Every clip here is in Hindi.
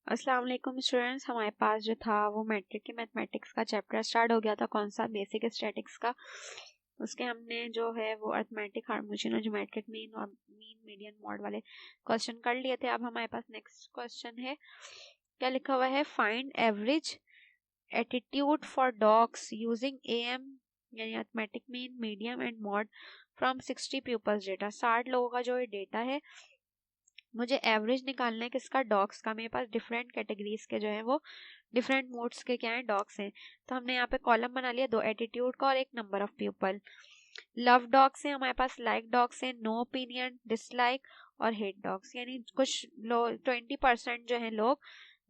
अस्सलाम वालेकुम स्टूडेंट्स, हमारे पास जो था वो मैट्रिक के मैथमेटिक्स का चैप्टर स्टार्ट हो गया था। कौन सा? बेसिक स्टैटिक्स का। उसके हमने जो है वो अरिथमेटिक, हार्मोनियन और ज्योमेट्रिक मीन और मीन मीडियन मॉड वाले क्वेश्चन कर लिए थे। अब हमारे पास नेक्स्ट क्वेश्चन है, क्या लिखा हुआ है? Find average attitude for dogs using AM यानी arithmetic mean, medium and mode from 60 people's data. 60 लोगों का जो ये डेटा है, मुझे एवरेज निकालना है किसका? डॉग्स का। मेरे पास डिफरेंट कैटेगरीज के जो है वो डिफरेंट मूड्स के क्या है, डॉग्स हैं। तो हमने यहाँ पे कॉलम बना लिया, 2 एटीट्यूड का और 1 number of people. Love dogs हैं हमारे पास, लाइक डॉग्स हैं, नो ओपिनियन, डिसलाइक और हेट डॉग्स। यानी कुछ लोग 20% जो है लोग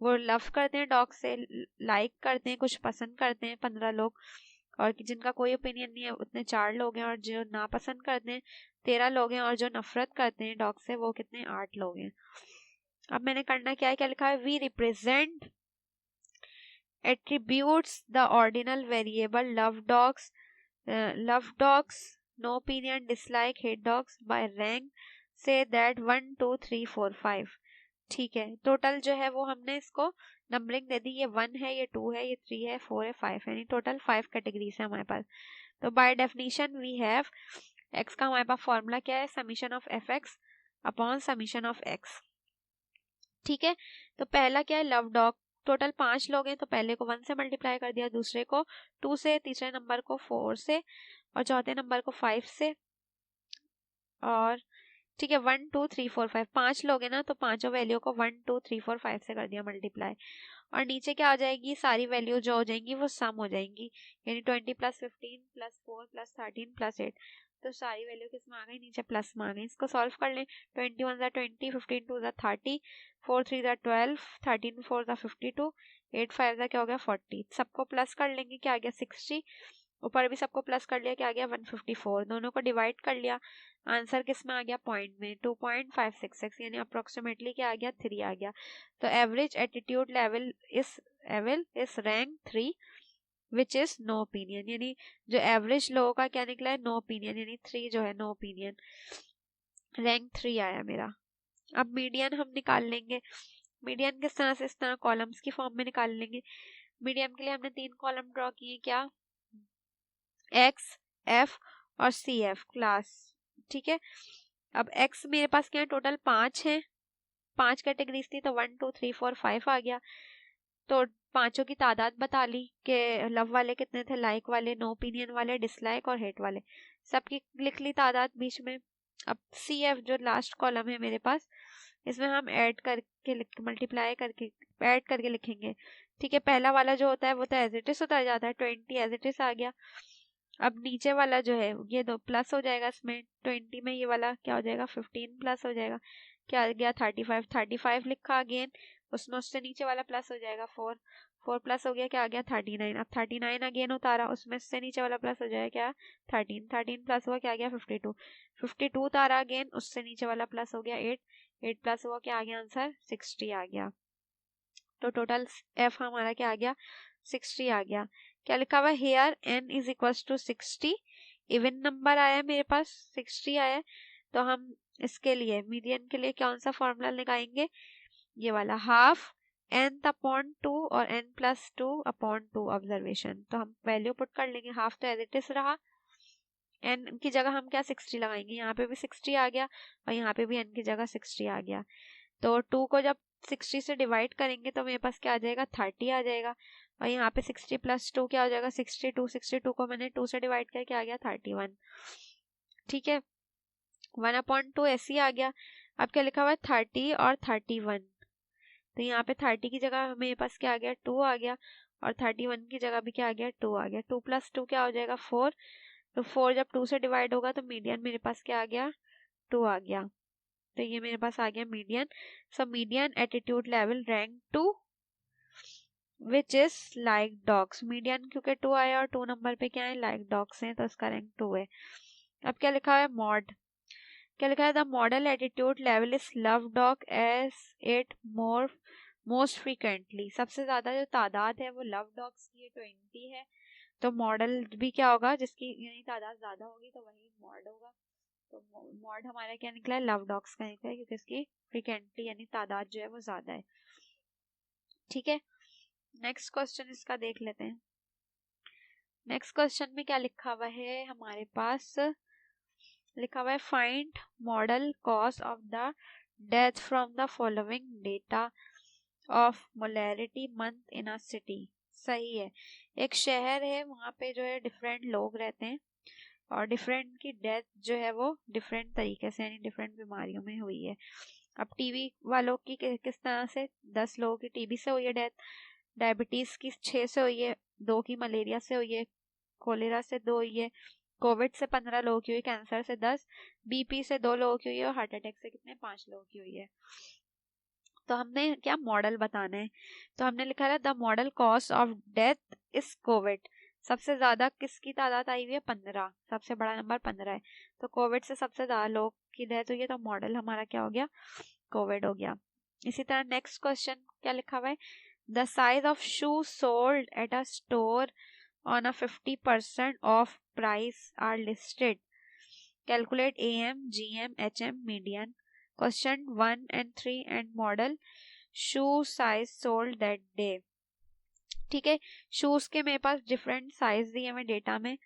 वो लव करते हैं डॉग से, लाइक करते हैं, कुछ पसंद करते हैं 15 लोग, और जिनका कोई ओपिनियन नहीं है उतने 4 लोग हैं, और जो नापसंद करते हैं 13 लोग हैं, और जो नफरत करते हैं डॉग से वो कितने? 8 लोग हैं। अब मैंने करना क्या है, क्या लिखा है? We represent attributes the ordinal variable love dogs, no opinion, dislike, hate dogs by rank, say that 1 2 3 4 5। ठीक है, टोटल जो है वो हमने इसको नंबरिंग दे दी, ये 1 है, ये 2 है, ये 3 है, 4 है, 5 है, यानी टोटल 5 कैटेगरीज है हमारे पास। तो by definition we have x का हमारे पास फॉर्मूला क्या है? Summation of f x upon summation of x. ठीक है, तो पहला क्या है? Love dog. टोटल 5 लोग हैं, तो पहले को 1 से मल्टीप्लाई कर दिया, दूसरे को 2 से, तीसरे नंबर को 4 से, और चौथे नंबर को 5 से। और ठीक है, 1 2 3 4 5, 5 लोग हैं ना, तो पांचों वैल्यू को 1 2 3 4 5 से कर दिया मल्टीप्लाई। और नीचे क्या आ जाएगी? सारी वैल्यू जो हो जाएंगी वो सम हो जाएंगी, यानी 20 + 15 + 4 + 13 + 8। तो सारी वैल्यू किस में आ गई? नीचे प्लस में आ गई। इसको सॉल्व कर लें। 21 * 20, 15 2 = 30, 4 3 = 12, 13 4 = 52, 8 5 क्या हो गया? 40। सबको प्लस कर लेंगे, क्या आ गया? 60। ऊपर भी सबको प्लस कर लिया, क्या आ गया? 154। दोनों को डिवाइड कर लिया, आंसर किस में आ गया? पॉइंट में, 2.566, यानी अप्रोक्सीमेटली क्या आ गया? 3 आ गया। तो एवरेज एटीट्यूड लेवल इस rank 3 which is no opinion, यानी जो एवरेज लोगों का क्या निकला है? नो ओपिनियन, यानी 3 जो है नो ओपिनियन, रैंक 3 आया मेरा। अब मीडियन हम निकाल लेंगे। मीडियन किस तरह से? इस तरह कॉलम्स की फॉर्म में निकाल लेंगे। मीडियन के लिए हमने 3 कॉलम ड्रॉ किए, क्या? एक्स, एफ और सी एफ क्लास। ठीक है, अब एक्स मेरे पास क्या है? टोटल 5 है, 5 कैटेगरीज थी, तो 1 2 3 4 5 आ गया। तो पांचों की तादाद बता ली कि लव वाले कितने थे, लाइक वाले, नो ओपिनियन वाले, डिसलाइक और हेट वाले, सबकी लिख ली तादाद बीच में। अब सी एफ जो लास्ट कॉलम है मेरे पास, इसमें हम ऐड करके मल्टीप्लाई करके ऐड करके लिखेंगे। ठीक है, पहला वाला जो होता है वो तो एज इट इज उतर जाता है, 20 एज इट इज आ गया। अब नीचे वाला जो है ये 2 प्लस हो जाएगा, इसमें 20 में ये वाला क्या हो जाएगा? 15 प्लस हो जाएगा, क्या आ गया? 35। 35 लिखा अगेन, उसमें उससे नीचे वाला प्लस हो जाएगा 4, 4 प्लस हो गया, क्या आ गया? 39। अब 39 अगेन उतारा, उसमें से नीचे वाला प्लस हो जाएगा, क्या? 13। 13 प्लस हुआ, क्या आ गया? 52। 52 उतारा अगेन, उससे नीचे वाला प्लस हो गया 8। 8 प्लस हुआ, क्या आ गया? आंसर 60 आ गया। तो टोटल एफ हमारा क्या आ गया? 60 आ गया। क्या लिखा हुआ है? Here n is equal to 60, even number आया मेरे पास, 60 आया। तो हम इसके लिए मीडियन के लिए कौन सा फॉर्मूला लगाएंगे? ये वाला, हाफ n/2 और n+2/2 ऑब्जर्वेशन। तो हम वैल्यू पुट कर लेंगे, हाफ तो एज इट इज रहा, n की जगह हम क्या 60 लगाएंगे, यहाँ पे भी 60 आ गया और यहाँ पे भी n की जगह 60 आ गया। तो 2 को जब 60 से डिवाइड करेंगे तो मेरे पास क्या आ जाएगा? 30 आ जाएगा। और यहाँ पे 60 + 2 क्या हो जाएगा? 62। 62 को मैंने 2 से डिवाइड किया, क्या आ गया? 31। ठीक है, 1/2 ऐसे ही आ गया। अब क्या लिखा हुआ है? 30 और 31। तो यहाँ पे 30 की जगह मेरे पास क्या आ गया? 2 आ गया, और 31 की जगह भी क्या आ गया? 2 आ गया। 2 + 2 क्या हो जाएगा? 4। तो 4 जब 2 से डिवाइड होगा तो मीडियन मेरे पास क्या आ गया? 2 आ गया। तो ये मेरे पास आ गया median. So median attitude level rank 2 which is like dogs. Median क्योंकि 2 आया और 2 नंबर पे क्या है? लाइक डॉग्स हैं, तो इसका रैंक 2 है। अब क्या लिखा है? मॉड। क्या लिखा है? The modal attitude level is love dog as it most frequently. सबसे ज्यादा जो तादाद है वो लव डॉग्स की 20 है। तो मॉडल भी क्या होगा? जिसकी यानी तादाद ज्यादा होगी तो वही मॉड होगा। तो मॉड हमारा क्या निकला है? लव डॉग्स का निकला है, क्योंकि इसकी फ्रीक्वेंटली यानी तादाद जो है वो ज्यादा है। ठीक है, नेक्स्ट क्वेश्चन इसका देख लेते हैं। नेक्स्ट क्वेश्चन में क्या लिखा हुआ है हमारे पास, लिखा हुआ है find model cause of the death from the following data of molarity month in a city. सही है, एक शहर है, वहाँ पे जो है डिफरेंट लोग रहते हैं और डिफरेंट की डेथ जो है वो डिफरेंट तरीके से यानी डिफरेंट बीमारियों में हुई है। अब टीबी वालों की किस तरह से, 10 लोगों की टीबी से हुई है डेथ, डायबिटीज की 6 से हुई है, 2 की मलेरिया से हुई है, कोलेरा से 2 हुई है, कोविड से 15 लोगों की हुई, कैंसर से 10, बीपी से 2 लोगों की हुई है और हार्ट अटैक से कितने 5 लोगों की हुई है। तो हमने क्या मॉडल बताना है, तो हमने लिखा है the model cause of death is Covid. सबसे ज्यादा किसकी तादाद आई हुई है, 15, सबसे बड़ा नंबर 15 है, तो कोविड से सबसे ज्यादा लोग की डेथ हुई है, तो मॉडल हमारा क्या हो गया, कोविड हो गया। इसी तरह नेक्स्ट क्वेश्चन क्या लिखा हुआ है, the size of shoe sold at a store on a 50% off price are listed. Calculate AM, GM, HM, median. Question 1 and 3 and model. Shoe size sold that day. ठीक है, शूज के मेरे पास डिफरेंट साइज दिए हुए डेटा में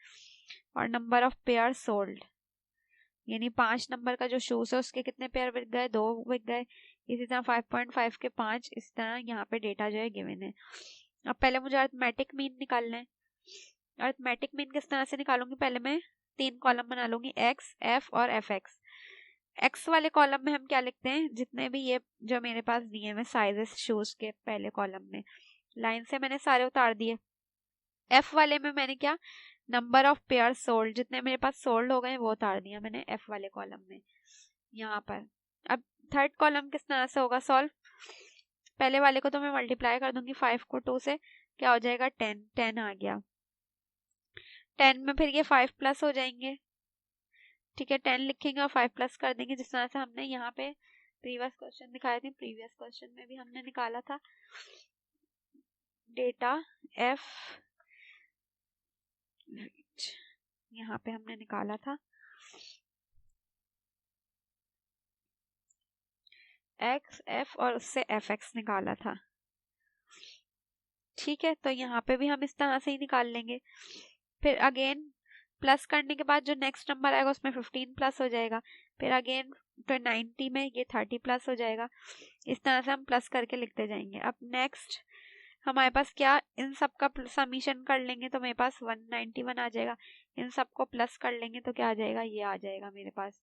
और नंबर ऑफ पेयर सोल्ड, यानी 5 नंबर का जो शूज है उसके कितने पेयर बिक गए, 2 बिक गए। इसी तरह 5.5 के 5, इस तरह यहाँ पे डेटा जो है गिवन है। अब पहले मुझे अरिथमेटिक मीन निकालना है। अरिथमेटिक मीन किस तरह से निकालूंगी, पहले मैं 3 कॉलम बना लूंगी, एक्स, एफ और एफ एक्स। एक्स वाले कॉलम में हम क्या लिखते हैं, जितने भी ये जो मेरे पास दिए हैं साइजेस शूज के पहले कॉलम में, लाइन से मैंने सारे उतार दिए। एफ वाले में मैंने क्या, नंबर ऑफ पेयर सोल्ड, जितने मेरे पास सोल्ड हो गए वो उतार दिया मैंने एफ वाले कॉलम में यहाँ पर। अब थर्ड कॉलम किस तरह से होगा सॉल्व, पहले वाले को तो मैं मल्टीप्लाई कर दूंगी 5 को 2 से, क्या हो जाएगा 10, 10 आ गया। 10 में फिर ये 5 प्लस हो जाएंगे, ठीक है, 10 लिखेंगे और 5 प्लस कर देंगे, जिस तरह से हमने यहाँ पे प्रीवियस क्वेश्चन दिखाए थे, प्रीवियस क्वेश्चन में भी हमने निकाला था डेटा एफ, यहाँ पे हमने निकाला था एक्स एफ और उससे एफ एक्स निकाला था। ठीक है, तो यहाँ पे भी हम इस तरह से ही निकाल लेंगे। फिर अगेन प्लस करने के बाद जो नेक्स्ट नंबर आएगा उसमें 15 प्लस हो जाएगा, फिर अगेन तो 90 में ये 30 प्लस हो जाएगा। इस तरह से हम प्लस करके लिखते जाएंगे। अब नेक्स्ट हमारे पास क्या, इन सब का समीशन कर लेंगे तो मेरे पास 191 आ जाएगा, इन सबको प्लस कर लेंगे तो क्या आ जाएगा, ये आ जाएगा मेरे पास।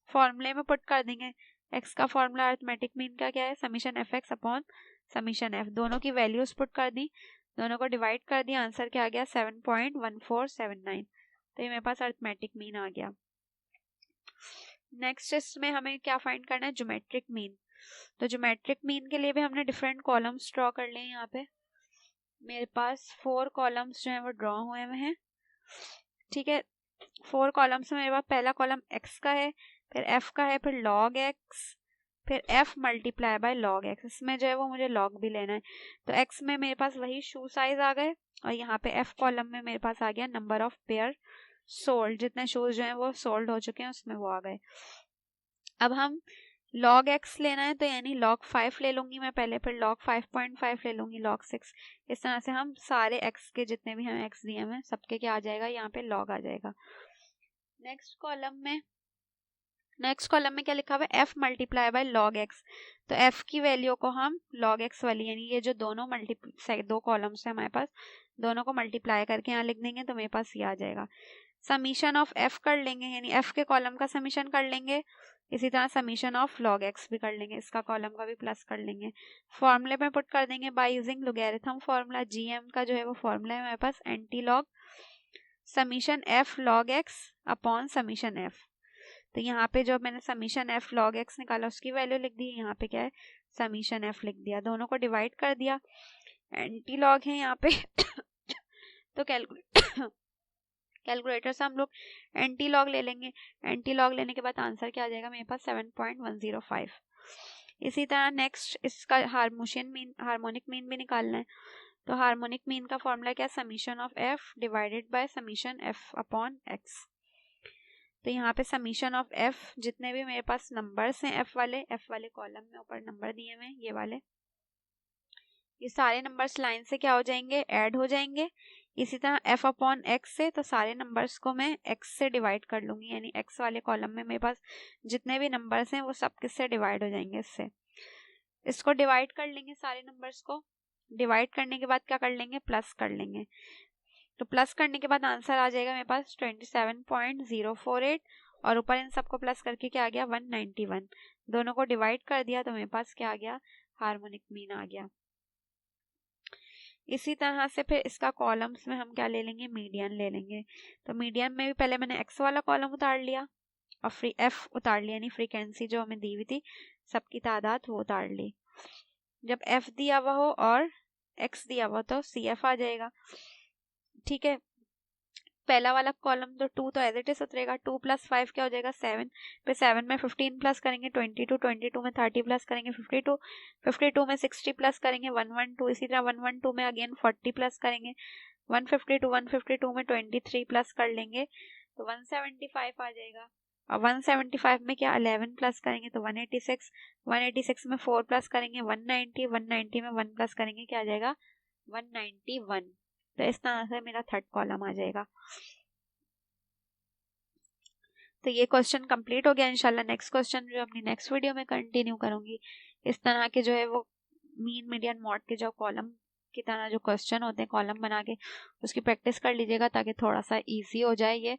फॉर्मूले में पुट कर देंगे, एक्स का फॉर्मूला अरिथमेटिक मीन का क्या है, summation F x upon summation F, दोनों की वैल्यूज पुट कर दी, दोनों को डिवाइड कर दिया, आंसर क्या आ गया 7.1479, तो ये मेरे पास अरिथमेटिक मीन आ गया। नेक्स्ट इसमें हमें क्या फाइंड करना है, ज्योमेट्रिक मीन। तो ज्योमेट्रिक मीन के लिए भी हमने डिफरेंट कॉलम्स ड्रॉ कर लिए। यहाँ पे मेरे पास 4 कॉलम्स जो है वो ड्रॉ हुए हुए हैं। ठीक है, 4 कॉलम्स में मेरे पास पहला कॉलम एक्स का है, फिर एफ का है, फिर लॉग एक्स, फिर F multiply by log x, इसमें जो है वो मुझे लॉग भी लेना है। तो एक्स में मेरे पास वही शू साइज आ गए और यहाँ पे एफ कॉलम में मेरे पास आ गया नंबर ऑफ पेयर सोल्ड, जितने शूज जो है वो सोल्ड हो चुके हैं उसमें वो आ गए। अब हम log x लेना है तो यानी log 5 ले लूंगी मैं पहले, फिर log 5.5 ले लूंगी, log 6, इस तरह से हम सारे x के जितने भी हमें x दिए हैं सबके क्या आ जाएगा, यहाँ पे log आ जाएगा। नेक्स्ट कॉलम में क्या लिखा हुआ है, f multiply by log x, तो f की वैल्यू को हम log x वाली यानी ये जो दोनों दो कॉलम्स है हमारे पास, दोनों को मल्टीप्लाई करके यहाँ लिख देंगे तो मेरे पास ये आ जाएगा। समीशन ऑफ f कर लेंगे, यानी f के कॉलम का समीशन कर लेंगे, इसी तरह समीशन ऑफ log x भी कर लेंगे, इसका कॉलम का भी प्लस कर लेंगे, फॉर्मूले में पुट कर देंगे by using logarithm formula. gm का जो है वो फॉर्मूला है हमारे पास anti log summation f log x upon summation f। तो यहाँ पे जो मैंने समीशन f log x निकाला उसकी वैल्यू लिख दी, यहाँ पे क्या है समीशन f लिख दिया, दोनों को डिवाइड कर दिया, एंटी लॉग है यहाँ पे तो कैलकुलेटर से हम लोग एंटी लॉग ले लेंगे, एंटी लॉग लेने के बाद आंसर क्या आ जाएगा मेरे पास 7.105। इसी तरह नेक्स्ट इसका हार्मोनिक मीन भी निकालना है। तो हार्मोनिक मीन का फॉर्मूला क्या, summation of f divided by summation f upon x। तो यहाँ पे समीशन ऑफ f, जितने भी मेरे पास नंबर्स हैं f वाले कॉलम में ऊपर नंबर दिए हुए ये वाले, ये सारे नंबर्स लाइन से क्या हो जाएंगे, ऐड हो जाएंगे। इसी तरह f अपॉन x से, तो सारे नंबर्स को मैं x से डिवाइड कर लूंगी, यानी x वाले कॉलम में मेरे पास जितने भी नंबर्स हैं वो सब किससे डिवाइड हो जाएंगे, इससे। इसको डिवाइड कर लेंगे, सारे नंबर्स को डिवाइड करने के बाद क्या कर लेंगे, प्लस कर लेंगे। तो प्लस करने के बाद आंसर आ जाएगा मेरे पास 27.048 और ऊपर इन सबको प्लस करके क्या आ गया, 191। दोनों को डिवाइड कर दिया तो मेरे पास क्या आ गया, हार्मोनिक मीन आ गया। इसी तरह से फिर इसका कॉलम्स में हम क्या ले लेंगे, मीडियन ले लेंगे। तो मीडियन में भी पहले मैंने x वाला कॉलम उतार लिया और f उतार लिया, यानी फ्रीक्वेंसी जो हमें दी हुई थी सबकी तादाद वो उतार ली। जब f दिया हुआ हो और x दिया हुआ तो CF आ जाएगा। ठीक है, पहला वाला कॉलम तो 2 तो एज इट इज उतरेगा, 2 + 5 क्या हो जाएगा 7, फिर 7 में 15 प्लस करेंगे 22, 22 में 30 प्लस करेंगे 52, 52 में 60 प्लस करेंगे 112, इसी तरह 112 में अगेन 40 प्लस करेंगे 152, 152 में 23 प्लस कर लेंगे तो 175 आ जाएगा। और 175 में क्या 11 प्लस करेंगे तो 186, 186 में 4 प्लस करेंगे 190, 190 में 1 प्लस करेंगे क्या आ जाएगा 191। तो इस तरह से मेरा थर्ड कॉलम आ जाएगा। तो ये क्वेश्चन कंप्लीट हो गया। इंशाल्लाह नेक्स्ट क्वेश्चन जो अपनी नेक्स्ट वीडियो में कंटिन्यू करूंगी। इस तरह के जो है वो मीन मीडियन मॉड के जो कॉलम की तरह जो क्वेश्चन होते हैं कॉलम बना के, उसकी प्रैक्टिस कर लीजिएगा ताकि थोड़ा सा इजी हो जाए ये।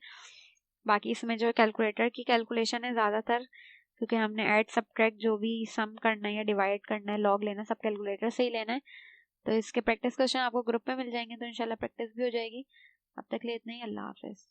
बाकी इसमें जो कैलकुलेटर की कैलकुलेशन है ज़्यादातर, क्योंकि हमने ऐड सब्ट्रैक्ट जो भी सम करना है या डिवाइड करना है, लॉग लेना, सब कैलकुलेटर से ही लेना है। तो इसके प्रैक्टिस क्वेश्चन आपको ग्रुप में मिल जाएंगे, तो इंशाल्लाह प्रैक्टिस भी हो जाएगी। अब तक के लिए इतना ही, अल्लाह हाफिज़।